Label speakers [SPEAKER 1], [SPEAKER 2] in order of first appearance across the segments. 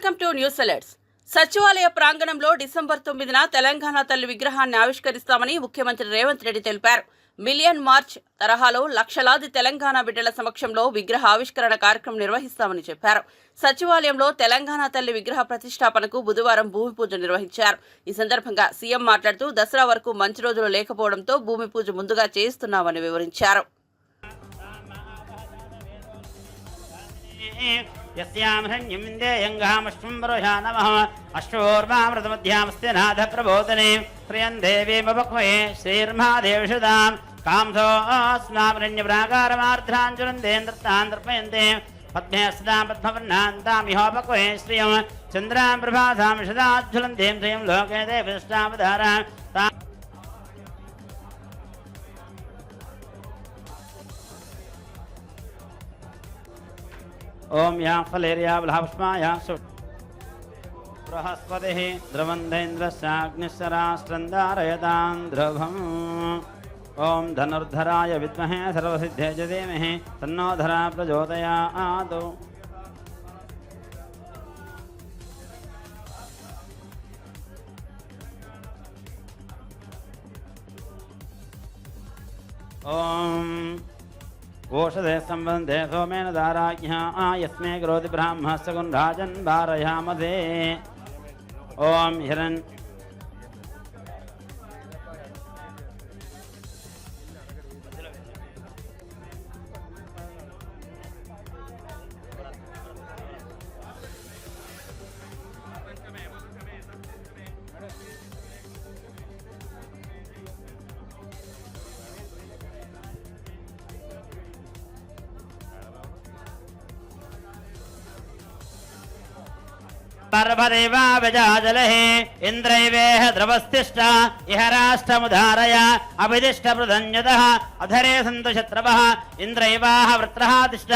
[SPEAKER 1] Welcome to news alerts. సచివాలయ ప్రాంగణంలో December 9న Telangana తల్లి విగ్రహాన్ని ఆవిష్కరిస్తామని ముఖ్యమంత్రి రేవంత్ రెడ్డి తెలిపారు. మిలియన్ మార్చ్ తరహాలో లక్షలాది తెలంగాణ బిడ్డల సమక్షంలో విగ్రహ ఆవిష్కరణ కార్యక్రమం నిర్వహిస్తామని చెప్పారు. సచివాలయంలో తెలంగాణ తల్లి విగ్రహ ప్రతిష్టాపనకు బుధవారం భూమి పూజ నిర్వహించారు. ఈ సందర్భంగా సీఎం మాట్లాడుతూ దసరా వరకు మంచి రోజులు లేకపోవడంతో భూమి పూజ ముందుగా చేస్తున్నామని వివరించారు.
[SPEAKER 2] అశ్వోర్వామృతమధ్యామస్య నాథ ప్రబోధనే ప్రియం దేవీమపక్వే శ్రీర్మహాదేవషుదాం కాంసోస్మామరణ్యప్రాకారమార్ధ్రాంజులందేంద్రతాంద్రపయంతే పద్మే సదా పద్మవర్ణాంతామిహోపక్వే శ్రియం చంద్రాం ప్రభాసాం షదాజ్వలందేం శ్రియం లోకే దేవష్టావధారా ओम या फलेरिया बलहपुष्पाया बृहस्पतिः द्रवन्देन्द्रस्याग्निश्चरास्त्रन्दारयतां ध्रुवम् ओम धनुर्धराय विद्महे सर्वसिद्धे च धीमहि तन्नो धरा प्रचोदयात् ओम ओषधे संबंधे सोमेन दाराज्ञा यस्मे करोति ब्राह्मणस्य गुणराजन् वारयामहे ओम हिरण् पर्वदेवा विजाजलः इंद्रैवेह द्रवस्तिष्ठ इह राष्ट्रमुधारय अभिदिष्टप्रधन्यतः अधरे सन्तु शत्रवः इंद्रैवाह वृत्रः तिष्ठ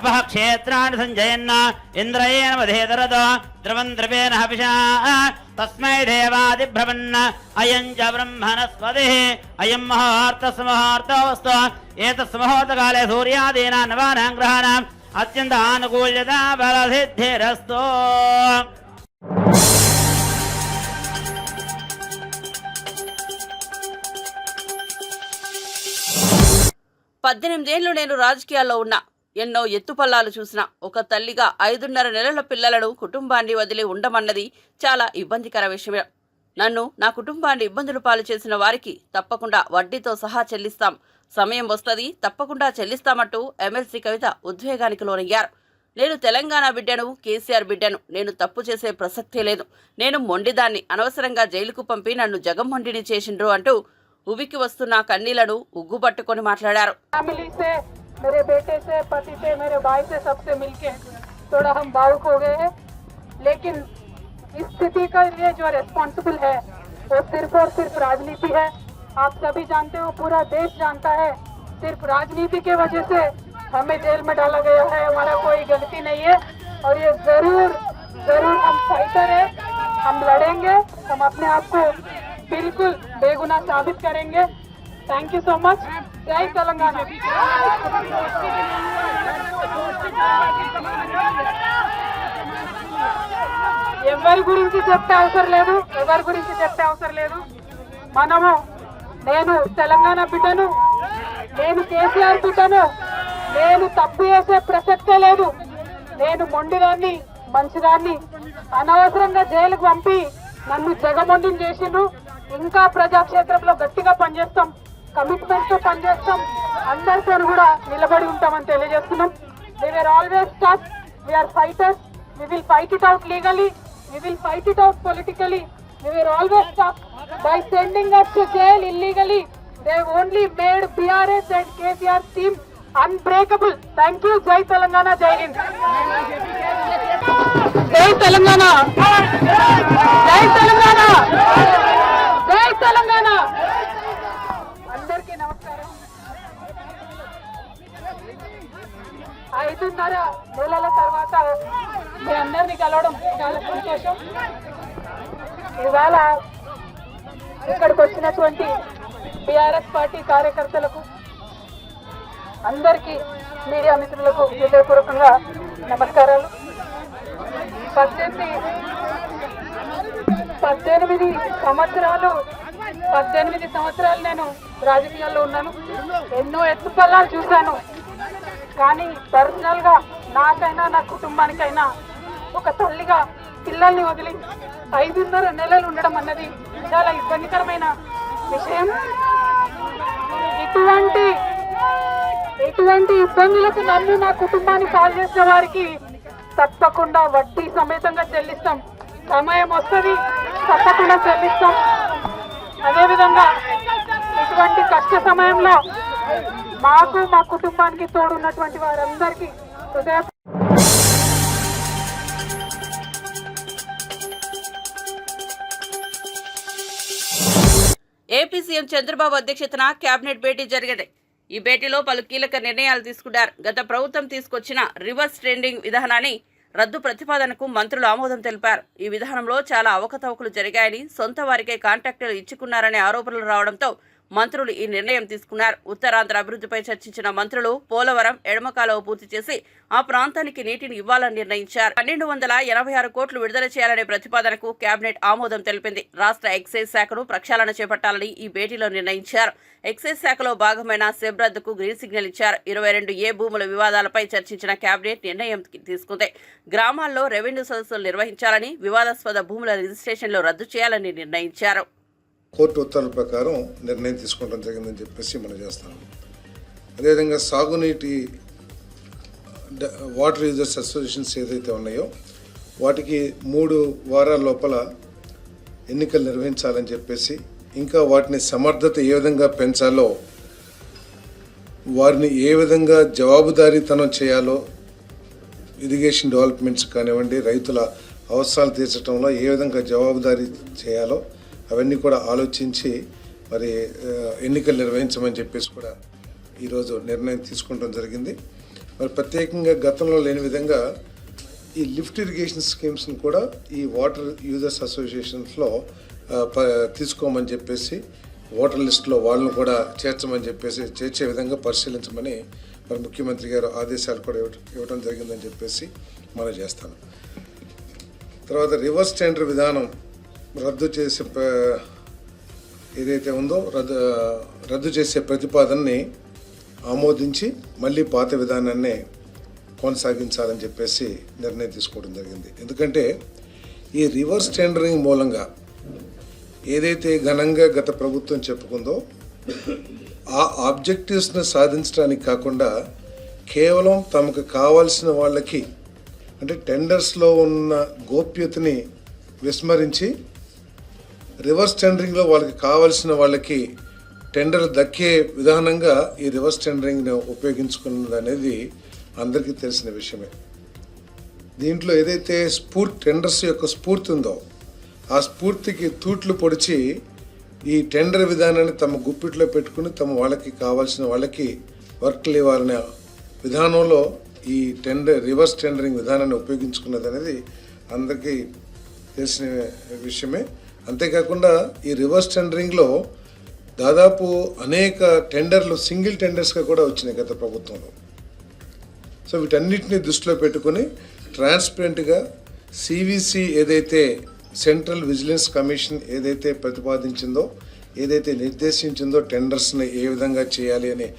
[SPEAKER 2] अपः क्षेत्राणि सञ्जयन् इंद्रयेण वधेतरतो द्रवन् द्रवेण हविषा तस्मै देवादिभ्रवन् अयं च ब्रह्मणस्पतिः अयं मुहूर्तस्मुहूर्तोऽस्तु एतस्मुहूर्तकाले सूर्यादीनां नवानां ग्रहाणाम् अत्यंत अनुकूल्यता बलसिद्धिरस्तु.
[SPEAKER 1] 18 ఏళ్లు నేను రాజకీయాల్లో ఉన్నా. ఎన్నో ఎత్తుపల్లాలు చూసినా ఒక తల్లిగా 5.5 నెలల పిల్లలను కుటుంబాన్ని వదిలి ఉండమన్నది చాలా ఇబ్బందికర విషయమే. నన్ను నా కుటుంబాన్ని ఇబ్బందులు పాలు చేసిన వారికి తప్పకుండా వడ్డీతో సహా చెల్లిస్తాం, సమయం వస్తుంది తప్పకుండా చెల్లిస్తామంటూ ఎమ్మెల్సీ కవిత ఉద్వేగానికి లోనయ్యారు. నేను తెలంగాణ బిడ్డను, కేసీఆర్ బిడ్డను, నేను తప్పు చేసే ప్రసక్తే లేదు, నేను మొండిదాన్ని, అనవసరంగా జైలుకు పంపి నన్ను జగమ్మొండిని చేసిండ్రు అంటూ ఉవికి వస్తున్న కన్నీళ్లను ఉగ్గుపట్టుకొని మాట్లాడారు.
[SPEAKER 3] इस स्थिति का लिए जो रेस्पॉन्सिबल है वो सिर्फ और सिर्फ राजनीति है. आप सभी जानते हो, पूरा देश जानता है, सिर्फ राजनीति के वजह से हमें जेल में डाला गया है. हमारा कोई गलती नहीं है और ये जरूर हम फाइटर है, हम लड़ेंगे, हम अपने आप को बिल्कुल बेगुनाह साबित करेंगे. Thank you so much. जय तेलंगाना. ఎవరి గురించి చెప్పే అవసరం లేదు. మనము, నేను తెలంగాణ బిడ్డను, నేను కేసీఆర్ బిడ్డను, నేను తప్పు చేసే ప్రసక్తే లేదు. నేను మొండిదాన్ని, మంచిదాన్ని, అనవసరంగా జైలుకు పంపి నన్ను జగమొండిని చేసిండ్రు. ఇంకా ప్రజాక్షేత్రంలో గట్టిగా పనిచేస్తాం, కమిట్మెంట్ తో పనిచేస్తాం, అందరితో కూడా నిలబడి ఉంటామని తెలియజేస్తున్నాం. We were always tough, we are fighters, we will fight it out legally, we will fight it out politically. We were always tough. By sending us to jail illegally, they only made BRS and KCR team unbreakable. Thank you. Jai Telangana, Jai Hind. Jai Telangana. Jai Telangana. Jai Telangana. అందరికీ నమస్కారం. 5.5 నెలల తర్వాత మీ అందరినీ కలవడం చాలా సంతోషం. ఇవాళ ఇక్కడికి వచ్చినటువంటి టీఆర్ఎస్ పార్టీ కార్యకర్తలకు అందరికీ మీడియా మిత్రులకు హృదయపూర్వకంగా నమస్కారాలు. పద్దెనిమిది సంవత్సరాలు నేను రాజకీయాల్లో ఉన్నాను. ఎన్నో ఎత్తుపల్లాలు చూశాను. కానీ పర్సనల్ గా నాకైనా నా కుటుంబానికైనా ఒక తల్లిగా పిల్లల్ని వదిలి 5.5 నెలలు ఉండడం అన్నది చాలా ఇబ్బందికరమైన విషయం. ఇటువంటి ఇబ్బందులకు నన్ను నా కుటుంబాన్ని పాలు చేసిన వారికి తప్పకుండా వడ్డీ సమేతంగా చెల్లిస్తాం. సమయం వస్తుంది, తప్పకుండా చెల్లిస్తాం. అదేవిధంగా ఇటువంటి కష్ట సమయంలో మాకు మా కుటుంబానికి తోడున్నటువంటి వారందరికీ హృదయ
[SPEAKER 1] ఏపీ సీఎం చంద్రబాబు అధ్యక్షతన కేబినెట్ భేటీ జరిగింది. ఈ భేటీలో పలు కీలక నిర్ణయాలు తీసుకున్నారు. గత ప్రభుత్వం తీసుకొచ్చిన రివర్స్ ట్రెండింగ్ విధానాన్ని రద్దు ప్రతిపాదనకు మంత్రులు ఆమోదం తెలిపారు. ఈ విధానంలో చాలా అవకతవకలు జరిగాయని, సొంత వారికే కాంట్రాక్టులు ఇచ్చుకున్నారనే ఆరోపణలు రావడంతో మంత్రులు ఈ నిర్ణయం తీసుకున్నారు. ఉత్తరాంధ్ర అభివృద్ధిపై చర్చించిన మంత్రులు పోలవరం ఎడమ కాలువ పూర్తి చేసి ఆ ప్రాంతానికి నీటిని ఇవ్వాలని నిర్ణయించారు. 1286 కోట్లు విడుదల చేయాలనే ప్రతిపాదనకు కేబినెట్ ఆమోదం తెలిపింది. రాష్ట్ర ఎక్సైజ్ శాఖను ప్రక్షాళన చేపట్టాలని ఈ భేటీలో నిర్ణయించారు. ఎక్సైజ్ శాఖలో భాగమైన సెబ్ రద్దుకు గ్రీన్ సిగ్నల్ ఇచ్చారు. 22A భూముల వివాదాలపై చర్చించిన కేబినెట్ నిర్ణయం తీసుకుంది. గ్రామాల్లో రెవెన్యూ సదస్సులు నిర్వహించాలని, వివాదాస్పద భూముల రిజిస్ట్రేషన్లు రద్దు చేయాలని నిర్ణయించారు.
[SPEAKER 4] కోర్టు ఉత్తర్వుల ప్రకారం నిర్ణయం తీసుకోవడం జరిగిందని చెప్పేసి మనం చేస్తాము. అదేవిధంగా సాగునీటి వాటర్ యూజర్స్ అసోసియేషన్స్ ఏదైతే ఉన్నాయో వాటికి 3 వారాల లోపల ఎన్నికలు నిర్వహించాలని చెప్పేసి, ఇంకా వాటిని సమర్థత ఏ విధంగా పెంచాలో, వారిని ఏ విధంగా జవాబుదారీతనం చేయాలో, ఇరిగేషన్ డెవలప్మెంట్స్ కానివ్వండి, రైతుల అవసరాలు తీర్చడంలో ఏ విధంగా జవాబుదారీ చేయాలో అవన్నీ కూడా ఆలోచించి మరి ఎన్నికలు నిర్వహించమని చెప్పేసి కూడా ఈరోజు నిర్ణయం తీసుకోవడం జరిగింది. మరి ప్రత్యేకంగా గతంలో లేని విధంగా ఈ లిఫ్ట్ ఇరిగేషన్ స్కీమ్స్ని కూడా ఈ వాటర్ యూజర్స్ అసోసియేషన్స్లో తీసుకోమని చెప్పేసి, ఓటర్ లిస్టులో వాళ్ళను కూడా చేర్చమని చెప్పేసి, చేర్చే విధంగా పరిశీలించమని మరి ముఖ్యమంత్రి గారు ఆదేశాలు కూడా ఇవ్వడం జరిగిందని చెప్పేసి మనం చేస్తాను. తర్వాత రివర్స్ టెండర్ విధానం రద్దు చేసే ఏదైతే ఉందో రద్దు చేసే ప్రతిపాదనని ఆమోదించి మళ్ళీ పాత విధానాన్ని కొనసాగించాలని చెప్పేసి నిర్ణయం తీసుకోవడం జరిగింది. ఎందుకంటే ఈ రివర్స్ టెండరింగ్ మూలంగా ఏదైతే ఘనంగా గత ప్రభుత్వం చెప్పుకుందో ఆ ఆబ్జెక్టివ్స్ని సాధించడానికి కాకుండా కేవలం తమకు కావాల్సిన వాళ్ళకి, అంటే టెండర్స్లో ఉన్న గోప్యతని విస్మరించి రివర్స్ టెండరింగ్లో వాళ్ళకి కావాల్సిన వాళ్ళకి టెండర్ దక్కే విధానంగా ఈ రివర్స్ టెండరింగ్ని ఉపయోగించుకున్నది అనేది అందరికీ తెలిసిన విషయమే. దీంట్లో ఏదైతే టెండర్స్ యొక్క స్ఫూర్తి ఉందో ఆ స్ఫూర్తికి తూట్లు పొడిచి ఈ టెండర్ విధానాన్ని తమ గుప్పిట్లో పెట్టుకుని తమ వాళ్ళకి కావాల్సిన వాళ్ళకి వర్క్లు ఇవ్వాలనే విధానంలో ఈ రివర్స్ టెండరింగ్ విధానాన్ని ఉపయోగించుకున్నది అనేది అందరికీ తెలిసిన విషయమే. అంతేకాకుండా ఈ రివర్స్ టెండరింగ్లో దాదాపు అనేక టెండర్లు సింగిల్ టెండర్స్గా కూడా వచ్చినాయి గత ప్రభుత్వంలో. సో వీటన్నిటిని దృష్టిలో పెట్టుకుని ట్రాన్స్పరెంట్గా సివిసి ఏదైతే సెంట్రల్ విజిలెన్స్ కమిషన్ ఏదైతే ప్రతిపాదించిందో, ఏదైతే నిర్దేశించిందో టెండర్స్ని ఏ విధంగా చేయాలి అని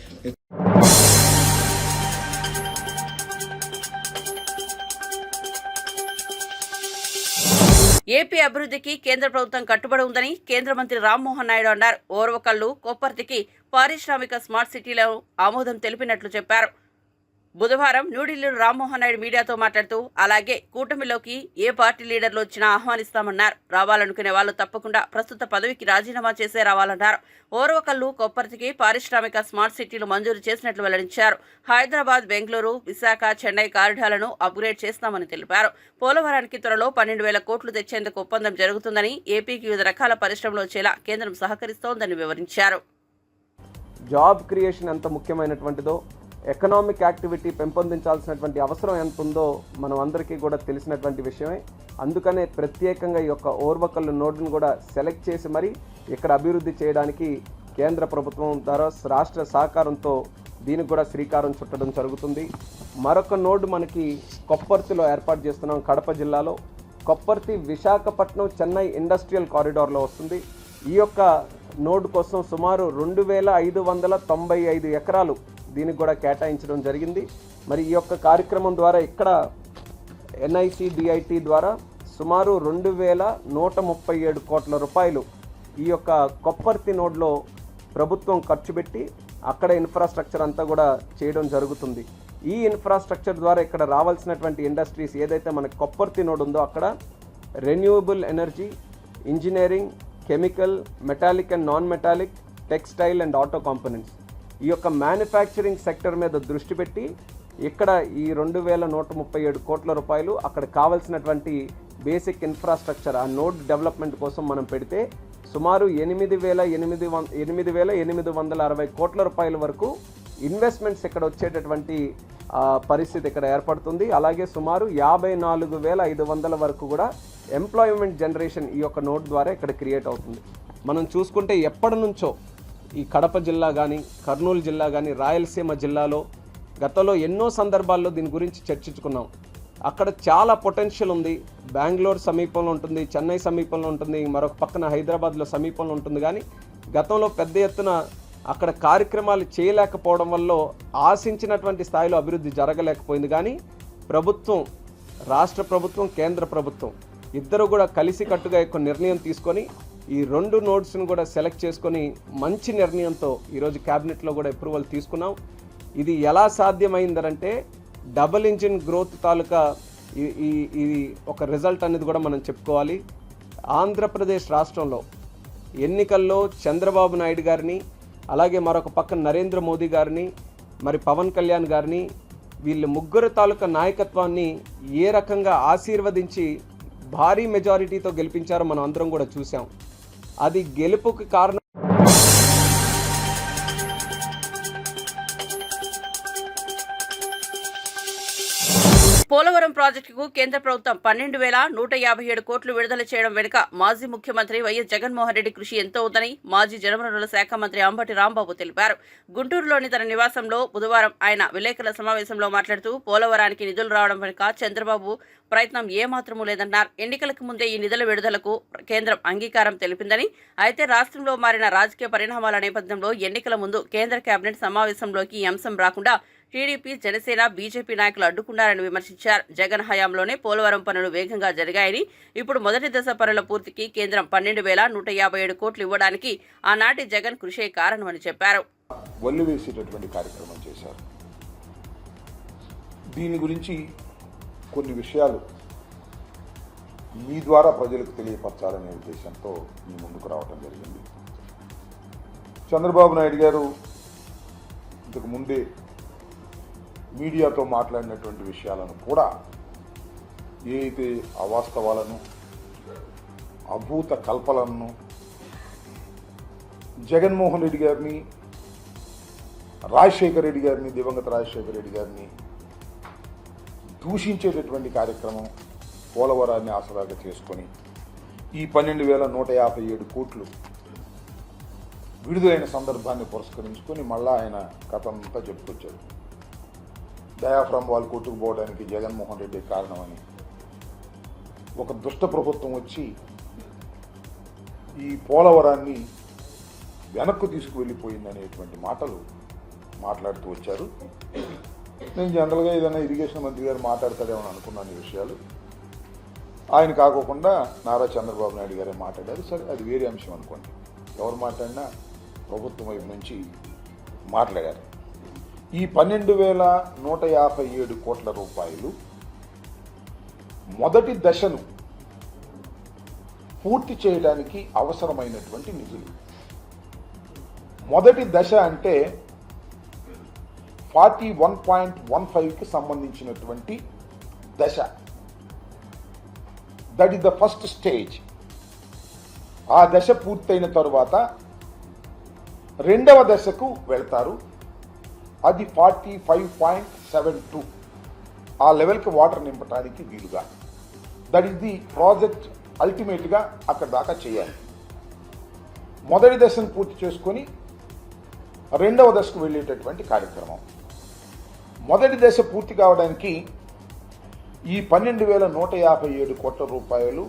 [SPEAKER 1] ఏపీ అభివృద్ధికి కేంద్ర ప్రభుత్వం కట్టుబడి ఉందని కేంద్ర మంత్రి రామ్మోహన్ నాయుడు అన్నారు. ఓర్వకల్లు, కొప్పర్తికి పారిశ్రామిక స్మార్ట్ సిటీలో ఆమోదం తెలిపినట్లు చెప్పారు. బుధవారం న్యూఢిల్లీలో రామ్మోహన్ నాయుడు మీడియాతో మాట్లాడుతూ, అలాగే కూటమిలోకి ఏ పార్టీ లీడర్లు వచ్చినా ఆహ్వానిస్తామన్నారు. రావాలనుకునే వాళ్ళు తప్పకుండా ప్రస్తుత పదవికి రాజీనామా చేసే రావాలన్నారు. ఓర్వకల్లు, కొప్పర్తికి పారిశ్రామిక స్మార్ట్ సిటీలు మంజూరు చేసినట్లు వెల్లడించారు. హైదరాబాద్, బెంగళూరు, విశాఖ, చెన్నై కారిడార్లను అప్గ్రేడ్ చేస్తామని తెలిపారు. పోలవరానికి త్వరలో 12,000 కోట్లు తెచ్చేందుకు ఒప్పందం జరుగుతుందని, ఏపీకి వివిధ రకాల పరిశ్రమలు వచ్చేలా కేంద్రం సహకరిస్తోందని వివరించారు.
[SPEAKER 5] జాబ్ క్రియేషన్ ఎంత ముఖ్యమైనటువంటిదో, ఎకనామిక్ యాక్టివిటీ పెంపొందించాల్సినటువంటి అవసరం ఎంత ఉందో మనం అందరికీ కూడా తెలిసినటువంటి విషయమే. అందుకనే ప్రత్యేకంగా ఈ యొక్క ఓర్వకల్లు నోడ్ను కూడా సెలెక్ట్ చేసి మరి ఇక్కడ అభివృద్ధి చేయడానికి కేంద్ర ప్రభుత్వం ద్వారా రాష్ట్ర సహకారంతో దీనికి కూడా శ్రీకారం చుట్టడం జరుగుతుంది. మరొక నోడ్ మనకి కొప్పర్తిలో ఏర్పాటు చేస్తున్నాం కడప జిల్లాలో. కొప్పర్తి విశాఖపట్నం చెన్నై ఇండస్ట్రియల్ కారిడార్లో వస్తుంది. ఈ యొక్క నోడ్ కోసం సుమారు 2595 ఎకరాలు దీనికి కూడా కేటాయించడం జరిగింది. మరి ఈ యొక్క కార్యక్రమం ద్వారా ఇక్కడ NICDIT ద్వారా సుమారు 2137 కోట్ల రూపాయలు ఈ యొక్క కొప్పర్తి నోడ్లో ప్రభుత్వం ఖర్చు పెట్టి అక్కడ ఇన్ఫ్రాస్ట్రక్చర్ అంతా కూడా చేయడం జరుగుతుంది. ఈ ఇన్ఫ్రాస్ట్రక్చర్ ద్వారా ఇక్కడ రావాల్సినటువంటి ఇండస్ట్రీస్ ఏదైతే మనకి కొప్పర్తి నోడ్ ఉందో అక్కడ renewable energy, engineering, chemical, metallic and non metallic, textile and auto components ఈ యొక్క మ్యానుఫ్యాక్చరింగ్ సెక్టర్ మీద దృష్టి పెట్టి ఇక్కడ ఈ 2137 కోట్ల రూపాయలు అక్కడ కావాల్సినటువంటి బేసిక్ ఇన్ఫ్రాస్ట్రక్చర్ ఆ నోడ్ డెవలప్మెంట్ కోసం మనం పెడితే సుమారు 8,860 కోట్ల రూపాయల వరకు ఇన్వెస్ట్మెంట్స్ ఇక్కడ వచ్చేటటువంటి పరిస్థితి ఇక్కడ ఏర్పడుతుంది. అలాగే సుమారు 54,500 వరకు కూడా ఎంప్లాయ్మెంట్ జనరేషన్ ఈ యొక్క నోడ్ ద్వారా ఇక్కడ క్రియేట్ అవుతుంది. మనం చూసుకుంటే ఎప్పటి నుంచో ఈ కడప జిల్లా కానీ, కర్నూలు జిల్లా కానీ, రాయలసీమ జిల్లాలో గతంలో ఎన్నో సందర్భాల్లో దీని గురించి చర్చించుకున్నాం. అక్కడ చాలా పొటెన్షియల్ ఉంది. బెంగళూరు సమీపంలో ఉంటుంది, చెన్నై సమీపంలో ఉంటుంది, మరొక పక్కన హైదరాబాద్లో సమీపంలో ఉంటుంది. కానీ గతంలో పెద్ద ఎత్తున అక్కడ కార్యక్రమాలు చేయలేకపోవడం వల్ల ఆశించినటువంటి స్థాయిలో అభివృద్ధి జరగలేకపోయింది. కానీ ప్రభుత్వం, రాష్ట్ర ప్రభుత్వం, కేంద్ర ప్రభుత్వం ఇద్దరు కూడా కలిసికట్టుగా ఒక నిర్ణయం తీసుకొని ఈ 2 నోడ్స్ను కూడా సెలెక్ట్ చేసుకొని మంచి నిర్ణయంతో ఈరోజు క్యాబినెట్లో కూడా అప్రూవల్ తీసుకున్నాం. ఇది ఎలా సాధ్యమైందంటే డబుల్ ఇంజిన్ గ్రోత్ తాలూకా ఈ ఒక రిజల్ట్ అనేది కూడా మనం చెప్పుకోవాలి. ఆంధ్రప్రదేశ్ రాష్ట్రంలో ఎన్నికల్లో చంద్రబాబు నాయుడు గారిని, అలాగే మరొక పక్కన నరేంద్ర మోదీ గారిని, మరి పవన్ కళ్యాణ్ గారిని, వీళ్ళు ముగ్గురు తాలూకా నాయకత్వాన్ని ఏ రకంగా ఆశీర్వదించి భారీ మెజారిటీతో గెలిపించారో మనం అందరం కూడా చూసాం. అది గెలుపుకి కారణం
[SPEAKER 1] పోలవరం ప్రాజెక్టుకు కేంద్ర ప్రభుత్వం 12,157 కోట్లు విడుదల చేయడం వెనుక మాజీ ముఖ్యమంత్రి వైఎస్ జగన్మోహన్ రెడ్డి కృషి ఎంతో ఉందని మాజీ జలవనరుల శాఖ మంత్రి అంబటి రాంబాబు తెలిపారు. గుంటూరులోని తన నివాసంలో బుధవారం ఆయన విలేకరుల సమావేశంలో మాట్లాడుతూ పోలవరానికి నిధులు రావడం వెనుక చంద్రబాబు ప్రయత్నం ఏమాత్రమూ లేదన్నారు. ఎన్నికలకు ముందే ఈ నిధుల విడుదలకు కేంద్రం అంగీకారం తెలిపిందని, అయితే రాష్ట్రంలో మారిన రాజకీయ పరిణామాల నేపథ్యంలో ఎన్నికల ముందు కేంద్ర కేబినెట్ సమావేశంలోకి ఈ అంశం రాకుండా టీడీపీ, జనసేన, బీజేపీ నాయకులు అడ్డుకున్నారని విమర్శించారు. జగన్ హయాంలోనే పోలవరం పనులు వేగంగా జరిగాయని, ఇప్పుడు మొదటి దశ పనుల పూర్తికి కేంద్రం 12,157 కోట్లు ఇవ్వడానికి ఆనాటి జగన్ కృషే కారణమని చెప్పారు.
[SPEAKER 6] వల్లు వేసేటటువంటి కార్యక్రమం చేశారు. దీని గురించి కొన్ని విషయాలు మీ ద్వారా ప్రజలకు తెలియపరచాలనే ఉద్దేశంతో మీ ముందుకు రావడం జరిగింది. చంద్రబాబు నాయుడు గారు ఇంతకు ముందే మీడియాతో మాట్లాడినటువంటి విషయాలను కూడా ఏదైతే అవాస్తవాలను, అభూత కల్పనలను జగన్మోహన్ రెడ్డి గారిని, రాజశేఖర రెడ్డి గారిని, దివంగత రాజశేఖర రెడ్డి గారిని దూషించేటటువంటి కార్యక్రమం పోలవరాన్ని ఆసరాగా చేసుకొని ఈ 12,157 కోట్లు విడుదలైన సందర్భాన్ని పురస్కరించుకొని మళ్ళా ఆయన కథంతా చెప్పుకొచ్చారు. డయాఫ్రమ్ వాళ్ళు కొట్టుకుపోవడానికి జగన్మోహన్ రెడ్డి కారణమని, ఒక దుష్ట ప్రభుత్వం వచ్చి ఈ పోలవరాన్ని వెనక్కు తీసుకువెళ్ళిపోయిందనేటువంటి మాటలు మాట్లాడుతూ వచ్చారు. నేను జనరల్గా ఏదైనా ఇరిగేషన్ మంత్రి గారు మాట్లాడతాడేమని అనుకున్నాను ఈ విషయాలు. ఆయన కాకోకుండా నారా చంద్రబాబు నాయుడు గారే మాట్లాడారు. సరే, అది వేరే అంశం అనుకోండి. ఎవరు మాట్లాడినా ప్రభుత్వం వైపు నుంచి మాట్లాడారు. ఈ 12,157 కోట్ల రూపాయలు మొదటి దశను పూర్తి చేయడానికి అవసరమైనటువంటి నిధులు. మొదటి దశ అంటే 41.15కి సంబంధించినటువంటి దశ. That is the first stage. ఆ దశ పూర్తయిన తరువాత రెండవ దశకు వెళ్తారు. అది 45.72 ఆ లెవెల్కి వాటర్ నింపడానికి వీలుగా. That is the project. అల్టిమేట్గా అక్కడ దాకా చేయాలి. మొదటి దశను పూర్తి చేసుకొని రెండవ దశకు వెళ్ళేటటువంటి కార్యక్రమం. మొదటి దశ పూర్తి కావడానికి ఈ 12,157 కోట్ల రూపాయలు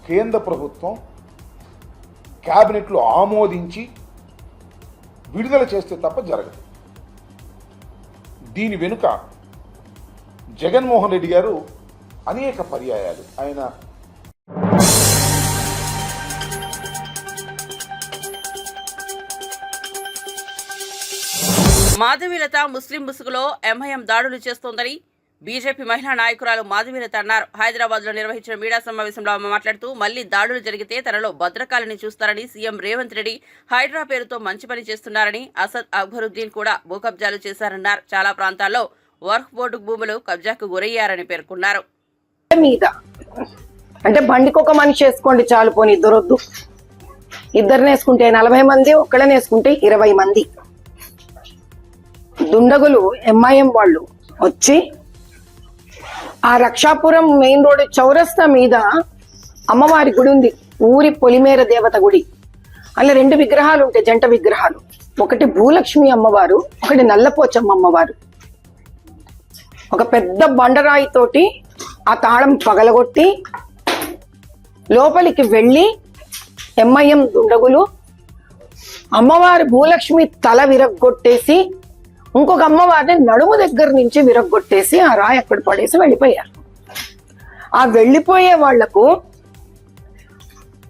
[SPEAKER 6] కేంద్ర ప్రభుత్వం క్యాబినెట్లో ఆమోదించి విడుదల చేస్తే తప్ప జరగదు. దీని వెనుక జగన్మోహన్ రెడ్డి గారు అనేక పర్యాయాలు ఆయన
[SPEAKER 1] మాధవీలత ముస్లిం ముసుగులో ఎంఐఎం దాడులు చేస్తోందని బీజేపీ మహిళా నాయకురాలు మాధవీలత అన్నారు. హైదరాబాద్ లో నిర్వహించిన మీడియా సమావేశంలో ఆమె మాట్లాడుతూ మళ్లీ దాడులు జరిగితే తనలో భద్రకాలని చూస్తారని, సీఎం రేవంత్ రెడ్డి హైడ్రా పేరుతో మంచి పని చేస్తున్నారని, అసద్ అక్బరుద్దీన్ కూడా భూకబ్జాలు చేశారన్నారు. చాలా ప్రాంతాల్లో వర్క్ బోర్డు భూములు కబ్జాకు గురయ్యారని పేర్కొన్నారు.
[SPEAKER 7] మీద అంటే బండికి ఒక మనిషి వేసుకోండి చాలు, పోని ఇద్దరొద్దు. ఇద్దరిని వేసుకుంటే 40 మంది, ఒక్కళ్ళని వేసుకుంటే 20 మంది దుండగులు ఎంఐఎం వాళ్ళు వచ్చి ఆ రక్షాపురం మెయిన్ రోడ్ చౌరస్తా మీద అమ్మవారి గుడి ఉంది, ఊరి పొలిమేర దేవత గుడి. అలా 2 విగ్రహాలు ఉంటాయి, జంట విగ్రహాలు. ఒకటి భూలక్ష్మి అమ్మవారు, ఒకటి నల్లపోచమ్మ అమ్మవారు. ఒక పెద్ద బండరాయితోటి ఆ తాళం పగలగొట్టి లోపలికి వెళ్ళి ఎంఐఎం దుండగులు అమ్మవారి భూలక్ష్మి తల విరగ్గొట్టేసి ఇంకొక అమ్మవారిని నడుము దగ్గర నుంచి విరగ్గొట్టేసి ఆ రాయి అక్కడ పడేసి వెళ్ళిపోయారు. ఆ వెళ్ళిపోయే వాళ్లకు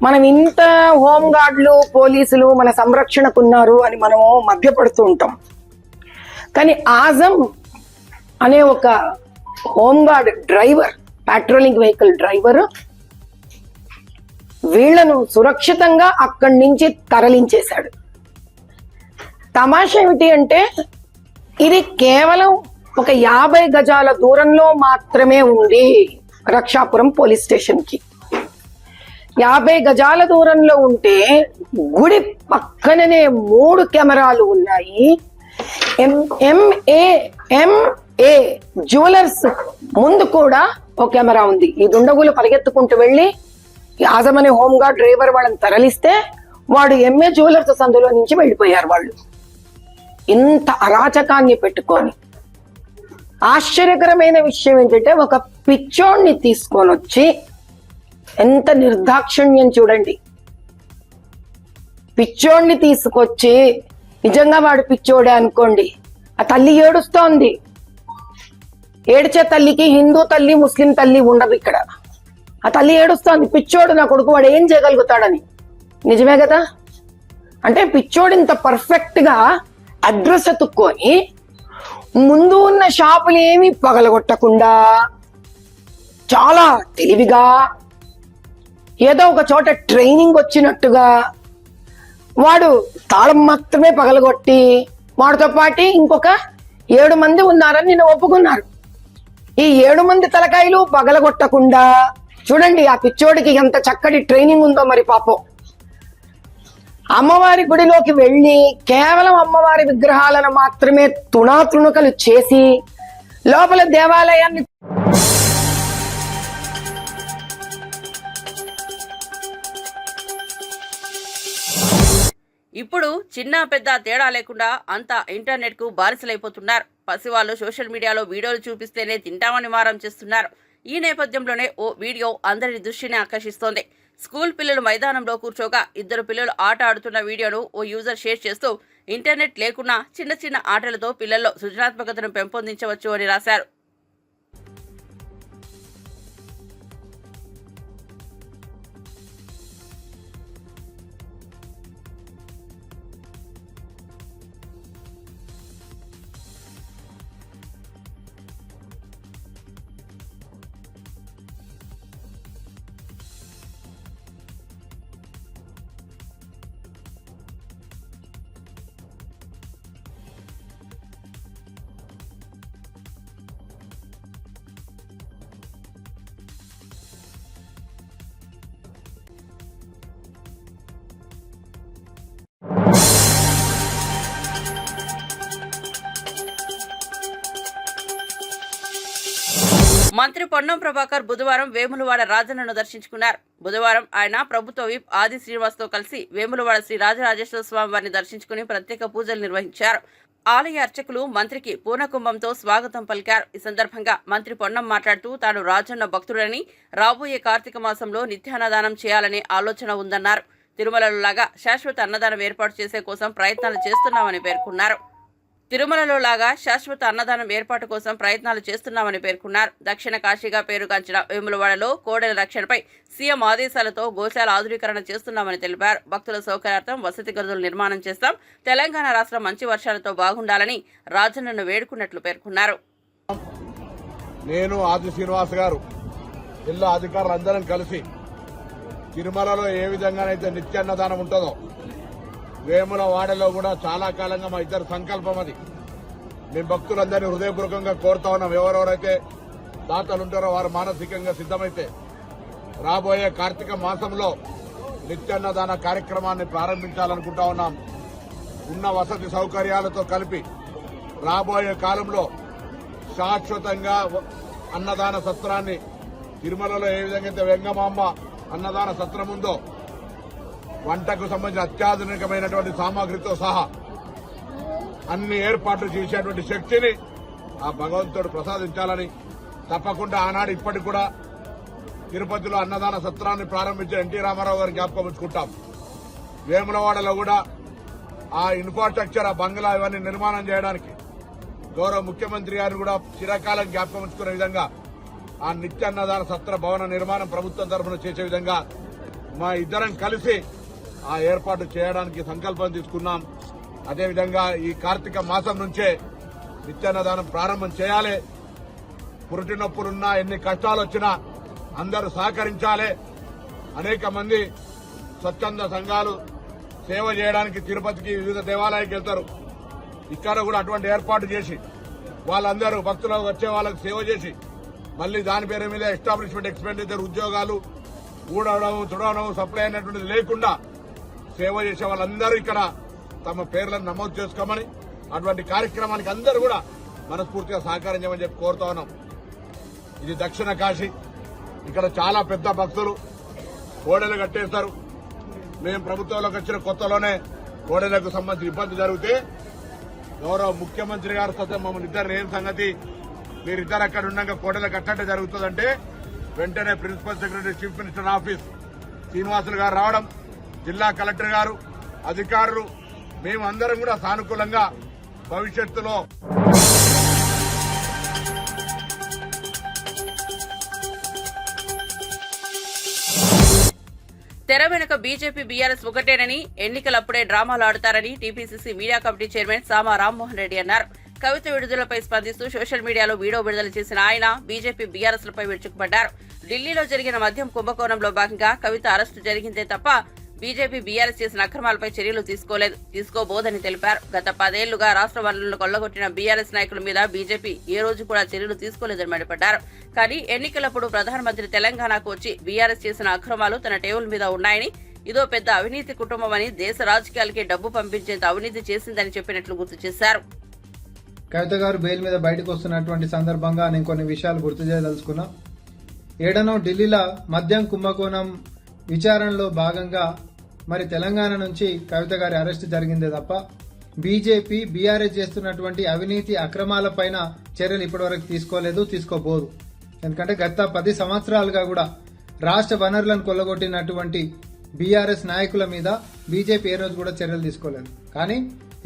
[SPEAKER 7] మనం ఇంత హోంగార్డులు పోలీసులు మన సంరక్షణకున్నారు అని మనము మభ్యపడుతూ ఉంటాం. కానీ ఆజం అనే ఒక home guard driver, patrolling vehicle driver వీళ్లను సురక్షితంగా అక్కడి నుంచి తరలించేశాడు. తమాషా ఏమిటి అంటే ఇది కేవలం ఒక 50 గజాల దూరంలో మాత్రమే ఉంది రక్షాపురం పోలీస్ స్టేషన్ కి. 50 గజాల దూరంలో ఉంటే గుడి పక్కననే 3 కెమెరాలు ఉన్నాయి. ఎంఏ జ్యువెలర్స్ ముందు కూడా ఒక కెమెరా ఉంది. ఈ దుండగులు పరిగెత్తుకుంటూ వెళ్లి యాజమని హోంగార్డ్ డ్రైవర్ వాళ్ళని తరలిస్తే వాడు ఎంఏ జ్యువెలర్స్ సందులో నుంచి వెళ్ళిపోయారు వాళ్ళు. ఇంత అరాచకాన్ని పెట్టుకొని ఆశ్చర్యకరమైన విషయం ఏంటంటే ఒక పిచ్చోడిని తీసుకొని వచ్చి, ఎంత నిర్దాక్షిణ్యం చూడండి. పిచ్చోడిని తీసుకొచ్చి, నిజంగా వాడు పిచ్చోడే అనుకోండి, ఆ తల్లి ఏడుస్తోంది. ఏడ్చే తల్లికి హిందూ తల్లి ముస్లిం తల్లి ఉండదు ఇక్కడ. ఆ తల్లి ఏడుస్తోంది, పిచ్చోడు నా కొడుకు, వాడు ఏం చేయగలుగుతాడని. నిజమే కదా? అంటే పిచ్చోడు ఇంత పర్ఫెక్ట్ గా అడ్రస్ ఎత్తుక్కొని ముందు ఉన్న షాపులు ఏమీ పగలగొట్టకుండా చాలా తెలివిగా ఏదో ఒక చోట ట్రైనింగ్ వచ్చినట్టుగా వాడు తాళం మాత్రమే పగలగొట్టి వాడితో పాటు ఇంకొక 7 మంది ఉన్నారని నిన్న ఒప్పుకున్నారు. ఈ 7 మంది తలకాయలు పగలగొట్టకుండా చూడండి ఆ పిచ్చోడికి ఎంత చక్కటి ట్రైనింగ్ ఉందో మరి పాపం. అమ్మవారి గుడిలోకి వెళ్లి కేవలం అమ్మవారి విగ్రహాలను మాత్రమే తుణాతుణుకలు చేసి లోపల దేవాలయాన్ని
[SPEAKER 1] ఇప్పుడు చిన్న పెద్ద తేడా లేకుండా అంతా ఇంటర్నెట్ కు బానిసలైపోతున్నారు. పసివాళ్లు సోషల్ మీడియాలో వీడియోలు చూపిస్తేనే తింటామని మారం చేస్తున్నారు. ఈ నేపథ్యంలోనే ఓ వీడియో అందరి దృష్టిని ఆకర్షిస్తోంది. స్కూల్ పిల్లలు మైదానంలో కూర్చోగా 2 పిల్లలు ఆట ఆడుతున్న వీడియోను ఓ యూజర్ షేర్ చేస్తూ ఇంటర్నెట్ లేకున్నా చిన్న చిన్న ఆటలతో పిల్లల్లో సృజనాత్మకతను పెంపొందించవచ్చు అని రాశారు. మంత్రి పొన్నం ప్రభాకర్ బుధవారం వేములవాడ రాజన్నను దర్శించుకున్నారు. బుధవారం ఆయన ప్రభుత్వ విప్ ఆది శ్రీనివాస్తో కలిసి వేములవాడ శ్రీ రాజరాజేశ్వర స్వామి వారిని దర్శించుకుని ప్రత్యేక పూజలు నిర్వహించారు. ఆలయ అర్చకులు మంత్రికి పూర్ణకుంభంతో స్వాగతం పలికారు. ఈ సందర్భంగా మంత్రి పొన్నం మాట్లాడుతూ తాను రాజన్న భక్తుడని, రాబోయే కార్తీక మాసంలో నిత్యాన్నదానం చేయాలనే ఆలోచన ఉందన్నారు. తిరుమలలో లాగా శాశ్వత అన్నదానం ఏర్పాటు చేసే కోసం ప్రయత్నాలు చేస్తున్నామని పేర్కొన్నారు. దక్షిణ కాశీగా పేరుగాంచిన వేములవాడలో కోడెల రక్షణపై సీఎం ఆదేశాలతో గోశాల ఆధునీకరణ చేస్తున్నామని తెలిపారు. భక్తుల సౌకర్యార్థం వసతి గదులు నిర్మాణం చేస్తాం. తెలంగాణ రాష్ట్రం మంచి వర్షాలతో బాగుండాలని రాజన్నను వేడుకున్నట్లు పేర్కొన్నారు.
[SPEAKER 6] నేను ఆది శ్రీనివాస్ గారు జిల్లా అధికారులందరం కలిసి తిరుమలలో ఏ విధంగానైతే నిత్యాన్నదానం ఉంటుందో వేములవాడలో కూడా చాలా కాలంగా మా ఇద్దరు సంకల్పం అది. మేము భక్తులందరినీ హృదయపూర్వకంగా కోరుతా ఉన్నాం. ఎవరెవరైతే దాతలు ఉంటారో వారు మానసికంగా సిద్దమైతే రాబోయే కార్తీక మాసంలో నిత్యాన్నదాన కార్యక్రమాన్ని ప్రారంభించాలనుకుంటా ఉన్నాం. ఉన్న వసతి సౌకర్యాలతో కలిపి రాబోయే కాలంలో శాశ్వతంగా అన్నదాన సత్రాన్ని తిరుమలలో ఏ విధంగా అయితే వెంగమాంబ అన్నదాన సత్రం ఉందో వంటకు సంబంధించిన అత్యాధునికమైనటువంటి సామాగ్రితో సహా అన్ని ఏర్పాట్లు చేసేటువంటి శక్తిని ఆ భగవంతుడు ప్రసాదించాలని తప్పకుండా ఆనాడు ఇప్పటికి కూడా తిరుపతిలో అన్నదాన సత్రాన్ని ప్రారంభించిన ఎన్టీ రామారావు గారిని జ్ఞాపకం ఉంచుకుంటాం. వేములవాడలో కూడా ఆ ఇన్ఫ్రాస్ట్రక్చర్, ఆ బంగ్లా ఇవన్నీ నిర్మాణం చేయడానికి గౌరవ ముఖ్యమంత్రి గారిని కూడా చిరకాలం జ్ఞాపకం ఉంచుకునే విధంగా ఆ నిత్యాన్నదాన సత్ర భవన నిర్మాణం ప్రభుత్వం తరఫున చేసే విధంగా మా ఇద్దరం కలిసి ఆ ఏర్పాటు చేయడానికి సంకల్పం తీసుకున్నాం. అదేవిధంగా ఈ కార్తీక మాసం నుంచే నిత్యాన్నదానం ప్రారంభం చేయాలి. పురుటి నొప్పులున్నా, ఎన్ని కష్టాలు వచ్చినా అందరూ సహకరించాలి. అనేక మంది స్వచ్ఛంద సంఘాలు సేవ చేయడానికి తిరుపతికి వివిధ దేవాలయానికి వెళ్తారు. ఇక్కడ కూడా అటువంటి ఏర్పాటు చేసి వాళ్ళందరూ భక్తులకు వచ్చే వాళ్ళకి సేవ చేసి మళ్లీ దాని పేరు మీద ఎస్టాబ్లిష్మెంట్ ఎక్స్పెండిచర్, ఉద్యోగాలు ఊడవడం, తుడవడం, సప్లై అనేటువంటిది లేకుండా సేవ చేసే వాళ్ళందరూ ఇక్కడ తమ పేర్లను నమోదు చేసుకోమని, అటువంటి కార్యక్రమానికి అందరూ కూడా మనస్ఫూర్తిగా సహకరించమని చెప్పి కోరుతా ఉన్నాం. ఇది దక్షిణ కాశీ. ఇక్కడ చాలా పెద్ద భక్తులు కోడెలు కట్టేస్తారు. మేము ప్రభుత్వంలోకి వచ్చిన కొత్తలోనే కోడెలకు సంబంధించి ఇబ్బంది జరిగితే గౌరవ ముఖ్యమంత్రి గారు సైతం మమ్మల్ని ఇద్దరు ఏం సంగతి, మీరిద్దరు అక్కడ ఉండగా కోడెలు కట్టంటే జరుగుతుందంటే వెంటనే principal secretary, chief minister office Srinivasulu garu రావడం, జిల్లా కలెక్టర్ గారు, అధికారులు, మేమందరం కూడా సానుకూలంగా భవిష్యత్తులో
[SPEAKER 1] తెర వెనుక బీజేపీ బీఆర్ఎస్ ఒకటేనని, ఎన్నికలప్పుడే డ్రామాలు ఆడతారని టీపీసీసీ మీడియా కమిటీ చైర్మన్ సామా రామ్మోహన్ రెడ్డి అన్నారు. కవిత విడుదలపై స్పందిస్తూ సోషల్ మీడియాలో వీడియో విడుదల చేసిన ఆయన బీజేపీ బీఆర్ఎస్ లపై విరుచుకుపడ్డారు. ఢిల్లీలో జరిగిన మద్యం కుంభకోణంలో భాగంగా కవిత అరెస్టు జరిగిందే తప్ప బీజేపీ బీఆర్ఎస్ చేసిన అక్రమాలపై చర్యలు తీసుకోబోదని తెలిపారు. గత 10 ఏళ్లుగా రాష్ట్ర వనరులను కొల్లగొట్టిన బీఆర్ఎస్ నాయకుల మీద బీజేపీ ఏ రోజు కూడా చర్యలు తీసుకోలేదని మండిపడ్డారు. కానీ ఎన్నికలప్పుడు ప్రధానమంత్రి తెలంగాణకు వచ్చి బీఆర్ఎస్ చేసిన అక్రమాలు తన టేబుల్ మీద ఉన్నాయని, ఇదో పెద్ద అవినీతి కుటుంబమని, దేశ రాజకీయాలకి డబ్బు పంపించేంత అవినీతి చేసిందని చెప్పినట్లు గుర్తు చేశారు.
[SPEAKER 8] కవిత గారు బెయిల్ మీద బయటకు వస్తున్నటువంటి సందర్భంగా నేను కొన్ని విషయాలు గుర్తు చేయదలుచుకున్నా. 7వ ఢిల్లీలో మద్యం కుంభకోణం విచారణలో భాగంగా మరి తెలంగాణ నుంచి కవిత గారి అరెస్టు జరిగిందే తప్ప బీజేపీ బీఆర్ఎస్ చేస్తున్నటువంటి అవినీతి అక్రమాలపైన చర్యలు ఇప్పటివరకు తీసుకోబోదు. ఎందుకంటే గత 10 సంవత్సరాలుగా కూడా రాష్ట్ర వనరులను కొల్లగొట్టినటువంటి బీఆర్ఎస్ నాయకుల మీద బీజేపీ ఏ రోజు కూడా చర్యలు తీసుకోలేదు. కానీ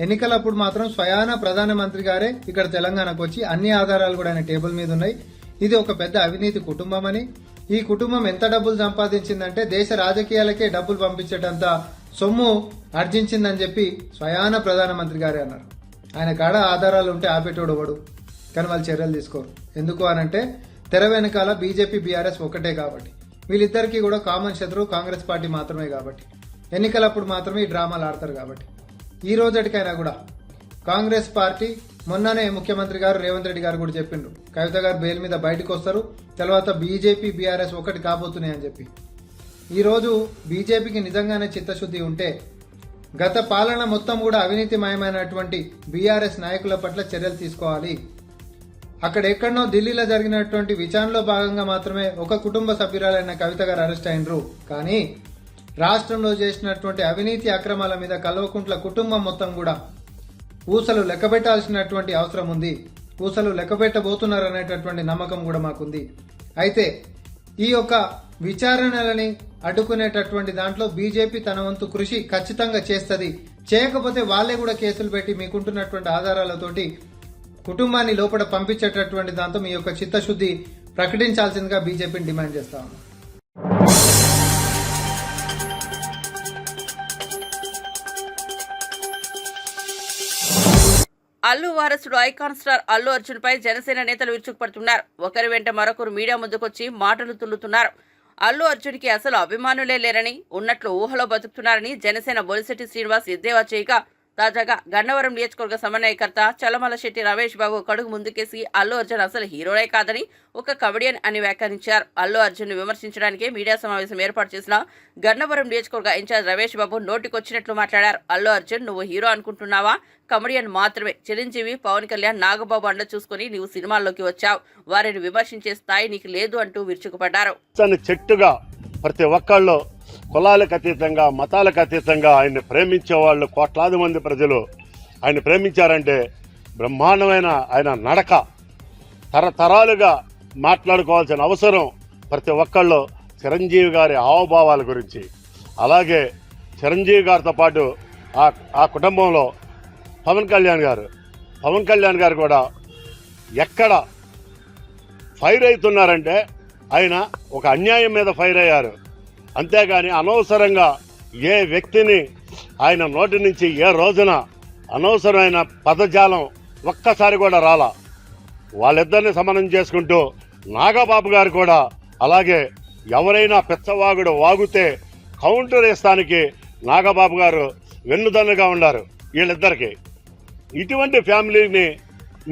[SPEAKER 8] ఎన్నికలప్పుడు మాత్రం స్వయాన ప్రధానమంత్రి గారే ఇక్కడ తెలంగాణకు వచ్చి అన్ని ఆధారాలు కూడా ఆయన టేబుల్ మీద ఉన్నాయి. ఇది ఒక పెద్ద అవినీతి కుటుంబమని, ఈ కుటుంబం ఎంత డబ్బులు సంపాదించిందంటే దేశ రాజకీయాలకే డబ్బులు పంపించేటంత సొమ్ము ఆర్జించిందని చెప్పి స్వయాన ప్రధానమంత్రి గారే అన్నారు. ఆయన కాడ ఆధారాలు ఉంటే ఆపేటోడు ఎవడు, కానీ వాళ్ళు చర్యలు తీసుకోరు. ఎందుకు అనంటే తెర వెనకాల బీజేపీ బీఆర్ఎస్ ఒకటే కాబట్టి, వీళ్ళిద్దరికీ కూడా కామన్ శత్రువు కాంగ్రెస్ పార్టీ మాత్రమే కాబట్టి, ఎన్నికలప్పుడు మాత్రమే ఈ డ్రామాలు ఆడతారు కాబట్టి. ఈ రోజటికైనా కూడా కాంగ్రెస్ పార్టీ, మొన్ననే ముఖ్యమంత్రి గారు రేవంత్ రెడ్డి గారు కూడా చెప్పిండ్రు కవిత గారు బెయిల్ మీద బయటకు వస్తారు, తర్వాత బీజేపీ బీఆర్ఎస్ ఒకటి కాబోతున్నాయని చెప్పి. ఈ రోజు బీజేపీకి నిజంగానే చిత్తశుద్ధి ఉంటే గత పాలన మొత్తం కూడా అవినీతిమయమైనటువంటి బీఆర్ఎస్ నాయకుల పట్ల చర్యలు తీసుకోవాలి. అక్కడ ఎక్కడనో ఢిల్లీలో జరిగినటువంటి విచారణలో భాగంగా మాత్రమే ఒక కుటుంబ సభ్యురాలైన కవిత గారు అరెస్ట్ అయినరు. కానీ రాష్ట్రంలో చేసినటువంటి అవినీతి అక్రమాల మీద కల్వకుంట్ల కుటుంబం మొత్తం కూడా ఊసలు లెక్కబెట్టాల్సినటువంటి అవసరం ఉంది. ఊసలు లెక్కబెట్టబోతున్నారనేటటువంటి నమ్మకం కూడా మాకుంది. అయితే ఈ యొక్క విచారణలని అడ్డుకునేటటువంటి దాంట్లో బీజేపీ తన వంతు కృషి ఖచ్చితంగా చేస్తుంది. చేయకపోతే వాళ్ళే కూడా కేసులు పెట్టి మీకుంటున్నటువంటి ఆధారాలతోటి కుటుంబాన్ని లోపల పంపించేటటువంటి దాంతో మీ యొక్క చిత్తశుద్ధి ప్రకటించాల్సిందిగా బీజేపీని డిమాండ్ చేస్తా ఉన్నాం.
[SPEAKER 1] అల్లు వారసుడు ఐకాన్ స్టార్ అల్లు అర్జున్ పై జనసేన నేతలు విరుచుకుపడుతున్నారు. ఒకరి వెంట మరొకరు మీడియా ముందుకొచ్చి మాటలు తుల్లుతున్నారు. అల్లు అర్జున్ కి అసలు అభిమానులే లేరని, ఉన్నట్లు ఊహలో బతుకుతున్నారని జనసేన బొలిశెట్టి శ్రీనివాస్ ఎద్దేవా చేయగా, తాజాగా గన్నవరం నియోజకవర్గ సమన్వయకర్త చలమల శెట్టి రమేష్ బాబు కడుగు ముందుకేసి అల్లు అర్జున్ అసలు హీరోనే కాదని ఒక కమెడియన్ అని వ్యాఖ్యానించారు. అల్లు అర్జున్ ను విమర్శించడానికే మీడియా సమావేశం ఏర్పాటు చేసిన గన్నవరం నియోజకవర్గ ఇన్ఛార్జ్ రమేష్ బాబు నోటికొచ్చినట్లు మాట్లాడారు. అల్లు అర్జున్ నువ్వు హీరో అనుకుంటున్నావా? కమెడియన్ మాత్రమే. చిరంజీవి, పవన్ కళ్యాణ్, నాగబాబు అండ చూసుకుని నీవు సినిమాల్లోకి వచ్చావు. వారిని విమర్శించే స్థాయి నీకు లేదు అంటూ విరుచుకుపడ్డారు.
[SPEAKER 9] చెట్టుగా ప్రతి ఒక్కళ్ళు కులాలకు అతీతంగా, మతాలకు అతీతంగా ఆయన్ని ప్రేమించే వాళ్ళు కోట్లాది మంది ప్రజలు ఆయన ప్రేమించారంటే బ్రహ్మాండమైన ఆయన నడక తరతరాలుగా మాట్లాడుకోవాల్సిన అవసరం ప్రతి ఒక్కళ్ళు చిరంజీవి గారి హావభావాల గురించి. అలాగే చిరంజీవి గారితో పాటు ఆ కుటుంబంలో పవన్ కళ్యాణ్ గారు కూడా ఎక్కడ ఫైర్ అవుతున్నారంటే ఆయన ఒక అన్యాయం మీద ఫైర్ అయ్యారు. అంతేగాని అనవసరంగా ఏ వ్యక్తిని ఆయన నోటి నుంచి ఏ రోజున అనవసరమైన పదజాలం ఒక్కసారి కూడా రాలా. వాళ్ళిద్దరిని సమానం చేసుకుంటూ నాగబాబు గారు కూడా అలాగే ఎవరైనా పెచ్చవాగుడు వాగుతే కౌంటర్ వేస్తానికి నాగబాబు గారు వెన్నుదన్నుగా ఉన్నారు వీళ్ళిద్దరికి. ఇటువంటి ఫ్యామిలీని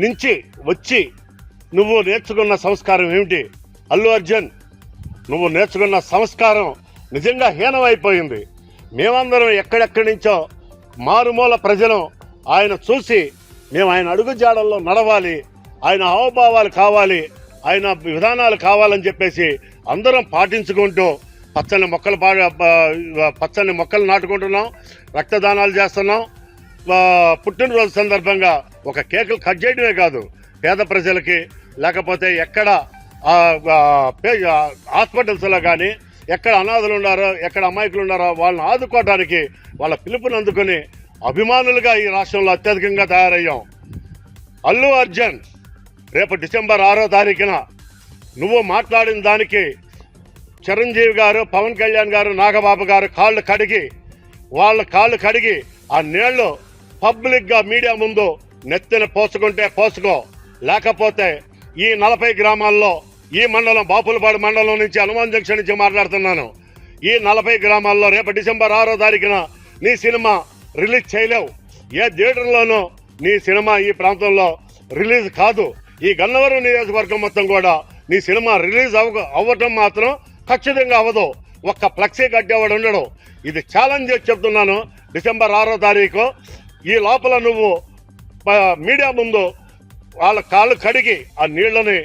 [SPEAKER 9] నుంచి వచ్చి నువ్వు నేర్చుకున్న సంస్కారం ఏమిటి? అల్లు అర్జున్, నువ్వు నేర్చుకున్న సంస్కారం నిజంగా హీనమైపోయింది. మేమందరం ఎక్కడెక్కడి నుంచో మారుమూల ప్రజలు ఆయన చూసి మేము ఆయన అడుగుజాడల్లో నడవాలి, ఆయన హావభావాలు కావాలి, ఆయన విధానాలు కావాలని చెప్పేసి అందరం పాటించుకుంటూ పచ్చని మొక్కలు నాటుకుంటున్నాం, రక్తదానాలు చేస్తున్నాం. పుట్టినరోజు సందర్భంగా ఒక కేకులు కట్ చేయడమే కాదు, పేద ప్రజలకి లేకపోతే ఎక్కడ హాస్పిటల్స్లో కానీ ఎక్కడ అనాథలు ఉన్నారో, ఎక్కడ అమాయకులు ఉన్నారో వాళ్ళని ఆదుకోవడానికి వాళ్ళ పిలుపుని అందుకుని అభిమానులుగా ఈ రాష్ట్రంలో అత్యధికంగా తయారయ్యాం. అల్లు అర్జున్ రేపు డిసెంబర్ 6వ తారీఖున నువ్వు మాట్లాడిన దానికి చిరంజీవి గారు, పవన్ కళ్యాణ్ గారు, నాగబాబు గారు వాళ్ళ కాళ్ళు కడిగి ఆ నీళ్లు పబ్లిక్గా మీడియా ముందు నెత్తిన పోసుకుంటే పోసుకో. లేకపోతే ఈ 40 గ్రామాల్లో, ఈ మండలం బాపులపాడు మండలం నుంచి హనుమాన్ జంక్షన్ నుంచి మాట్లాడుతున్నాను, ఈ 40 గ్రామాల్లో రేపు డిసెంబర్ 6వ తారీఖున నీ సినిమా రిలీజ్ చేయలేవు. ఏ థియేటర్లోనూ నీ సినిమా ఈ ప్రాంతంలో రిలీజ్ కాదు. ఈ గన్నవరం నియోజకవర్గం మొత్తం కూడా నీ సినిమా రిలీజ్ అవ్వటం మాత్రం ఖచ్చితంగా అవ్వదు. ఒక్క ఫ్లెక్సీ కట్టేవాడు ఉండడు. ఇది ఛాలెంజ్ చేసి చెప్తున్నాను. డిసెంబర్ 6వ తారీఖు ఈ లోపల నువ్వు మీడియా ముందు వాళ్ళ కాళ్ళు కడిగి ఆ నీళ్లని